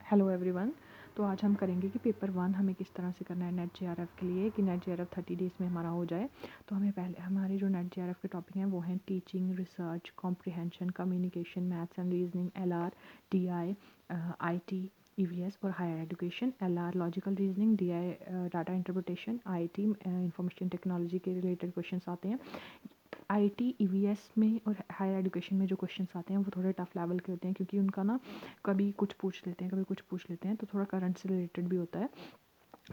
Hello everyone. तो आज हम करेंगे कि पेपर 1 हमें किस तरह से करना है नेट जेआरएफ के लिए कि नेट जेआरएफ 30 डेज़ में हमारा हो जाए। तो हमें पहले हमारे जो नेट जेआरएफ के टॉपिक हैं वो हैं teaching, research, comprehension, communication, maths and reasoning, LR, TI, IT, EVS और higher education. LR logical reasoning, DI data interpretation, IT information technology के रिलेटेड क्वेश्चंस आते हैं। आईटी, ईवीएस में और हायर एजुकेशन में जो क्वेश्चंस आते हैं वो थोड़े टफ लेवल के होते हैं क्योंकि उनका ना कभी कुछ पूछ लेते हैं, कभी कुछ पूछ लेते हैं, तो थोड़ा करंट से रिलेटेड भी होता है।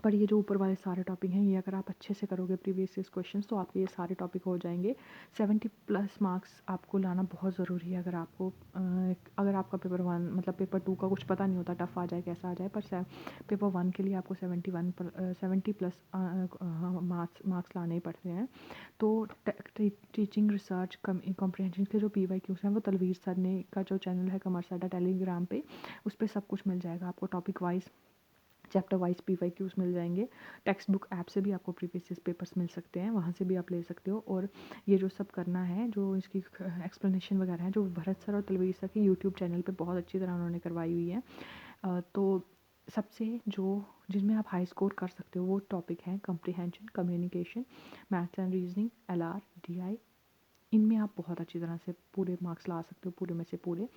पर ये जो ऊपर वाले सारे टॉपिक हैं ये अगर आप अच्छे से करोगे प्रीवियस ईयर क्वेश्चंस तो आपके ये सारे टॉपिक हो जाएंगे। 70+ मार्क्स आपको लाना बहुत ज़रूरी है। अगर आपको अगर आपका पेपर 1 मतलब पेपर 2 का कुछ पता नहीं होता, टफ आ जाए कैसा आ जाए, पर पेपर 1 के लिए आपको 70+ मार्क्स लाने ही पड़ते हैं। तो टीचिंग, रिसर्च, कॉम्प्रिहेंशन के जो पीवाईक्यूज हैं वो तलवीर सर ने का जो चैनल है कमर्स अड्डा टेलीग्राम पे, उस पर सब कुछ मिल जाएगा आपको। Topic wise, chapter wise PYQs मिल जाएंगे। टेक्स्ट बुक ऐप से भी आपको प्रीवियस पेपर्स मिल सकते हैं, वहाँ से भी आप ले सकते हो। और ये जो सब करना है, जो इसकी एक्सप्लेनेशन वगैरह है, जो भरत सर और तलवीर सर की यूट्यूब चैनल पे बहुत अच्छी तरह उन्होंने करवाई हुई है। तो सबसे जो जिसमें आप हाई स्कोर कर सकते हो वो टॉपिक हैं comprehension, communication, maths and reasoning, LR, DI. इनमें आप बहुत अच्छी तरह से पूरे मार्क्स ला सकते हो, पूरे में से पूरे।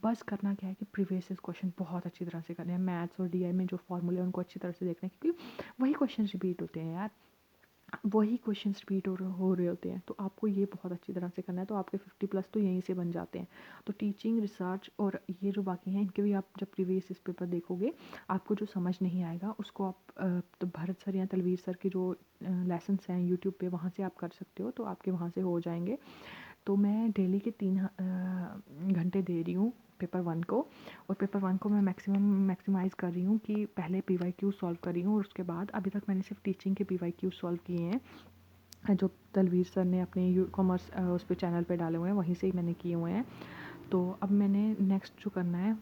बस करना क्या है कि प्रीवियस क्वेश्चन बहुत अच्छी तरह से करने हैं। मैथ्स और डीआई में जो फॉर्मूले हैं उनको अच्छी तरह से देखना है क्योंकि वही क्वेश्चन रिपीट होते हैं यार, वही क्वेश्चन रिपीट हो रहे होते हैं। तो आपको ये बहुत अच्छी तरह से करना है, तो आपके 50+ तो यहीं से बन जाते हैं। तो टीचिंग, रिसर्च और ये जो बाकी हैं इनके भी आप जब प्रीवियस इस पेपर देखोगे आपको जो समझ नहीं आएगा उसको आप तो भरत सर या तलवीर सर के जो लेसन्स हैं यूट्यूब पे वहाँ से आप कर सकते हो, तो आपके वहाँ से हो जाएंगे। तो मैं डेली के 3 घंटे दे रही हूँ पेपर 1 को, और पेपर 1 को मैं मैक्सिमाइज़ कर रही हूँ कि पहले पीवाईक्यू सॉल्व कर रही हूँ और उसके बाद अभी तक मैंने सिर्फ टीचिंग के पीवाईक्यू सॉल्व किए हैं जो तलवीर सर ने अपने कॉमर्स उस पे चैनल पे डाले हुए हैं, वहीं से ही मैंने किए हुए हैं। तो अब मैंने नेक्स्ट जो करना है,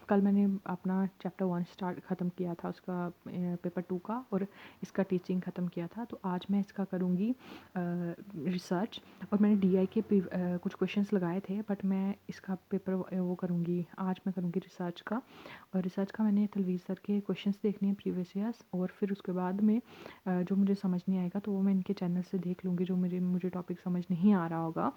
कल मैंने अपना चैप्टर 1 स्टार्ट ख़त्म किया था उसका, पेपर 2 का, और इसका टीचिंग ख़त्म किया था। तो आज मैं इसका करूँगी रिसर्च। और मैंने डीआई के कुछ क्वेश्चंस लगाए थे, बट मैं इसका पेपर वो करूँगी, आज मैं करूँगी रिसर्च का। और रिसर्च का मैंने तलवीर सर के क्वेश्चंस देखने हैं प्रीवियस ईयर्स, और फिर उसके बाद में जो मुझे समझ नहीं आएगा तो वो मैं इनके चैनल से देख लूँगी, जो मुझे टॉपिक समझ नहीं आ रहा होगा।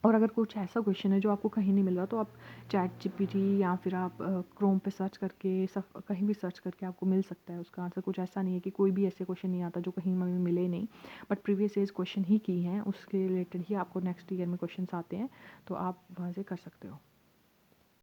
और अगर कुछ ऐसा क्वेश्चन है जो आपको कहीं नहीं मिल रहा तो आप चैट जीपीटी या फिर आप क्रोम पे सर्च करके, सब कहीं भी सर्च करके आपको मिल सकता है उसका आंसर। कुछ ऐसा नहीं है कि कोई भी ऐसे क्वेश्चन नहीं आता जो कहीं में मिले नहीं, बट प्रीवियस ईयर क्वेश्चन ही की हैं उसके रिलेटेड ही आपको नेक्स्ट ईयर में क्वेश्चन आते हैं, तो आप वहाँ से कर सकते हो।